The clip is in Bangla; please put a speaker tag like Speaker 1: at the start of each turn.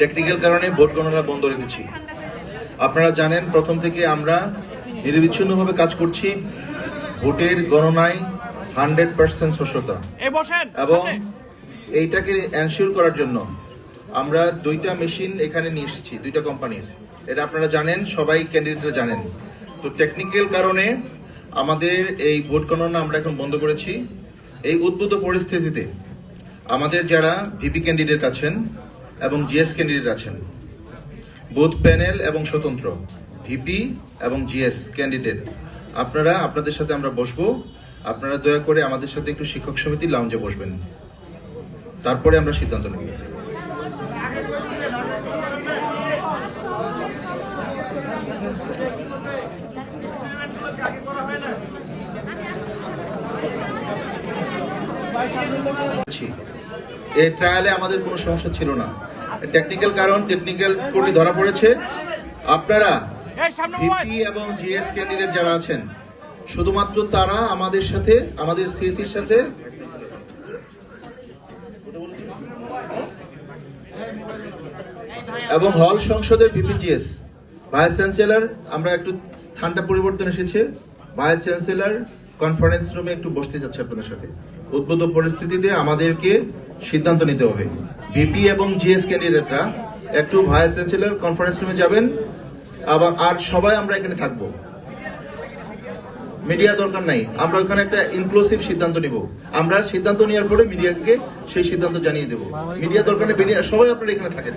Speaker 1: টেকনিক্যাল কারণে ভোট গণনা বন্ধ রেখেছি। আপনারা জানেন প্রথম থেকে আমরা নিরবিচ্ছিন্নভাবে কাজ করছি ভোটের গণনায় 100% স্বচ্ছতা এবং এইটাকে এনশিওর করার জন্য আমরা 2টা মেশিন এখানে নিয়ে এসেছি, 2টা কোম্পানির। এটা আপনারা জানেন, সবাই ক্যান্ডিডেটরা জানেন। তো টেকনিক্যাল কারণে আমাদের এই ভোট গণনা আমরা এখন বন্ধ করেছি। এই উদ্ভূত পরিস্থিতিতে আমাদের যারা ভিপি ক্যান্ডিডেট আছেন এবং জিএস ক্যান্ডিডেট আছেন, বুথ প্যানেল এবং স্বতন্ত্র ভিপি এবং জিএস ক্যান্ডিডেট, আপনারা আপনাদের সাথে আমরা বসবো। আপনারা দয়া করে আমাদের সাথে একটু শিক্ষক সমিতির লাউঞ্জে বসবেন, তারপরে আমরা সিদ্ধান্ত নেব। এই ট্রায়ালে আমাদের কোনো সমস্যা ছিল না। টেকনিক্যাল কারণ, টেকনিক্যাল কোর্টে ধরা পড়েছে। আপনারা ভিপি এবং জিএস ক্যান্ডিডেট যারা আছেন, শুধুমাত্র তারা আমাদের সাথে, আমাদের সিএসির সাথে এবং হল সংসদের ভিপি জিএস, ভাইস চ্যান্সেলর, আমরা একটু স্থানটা পরিবর্তন এসেছে, ভাইস চ্যান্সেলর কনফারেন্স রুমে একটু বসতে যাচ্ছে আপনাদের সাথে। উদ্ভূত পরিস্থিতিতে আমাদেরকে সিদ্ধান্ত নিতে হবে। ভিপি এবং জিএস ক্যান্ডিডেটরা একটু ভাইস চ্যান্সেলর কনফারেন্স রুমে যাবেন, আর সবাই আমরা এখানে থাকবো। মিডিয়া দরকার নাই, আমরা ওখানে একটা ইনক্লুসিভ সিদ্ধান্ত নিব। আমরা সিদ্ধান্ত নেওয়ার পরে মিডিয়াকে সেই সিদ্ধান্ত জানিয়ে দেবো। মিডিয়া দরকার নেই, সবাই আপনারা এখানে থাকেন।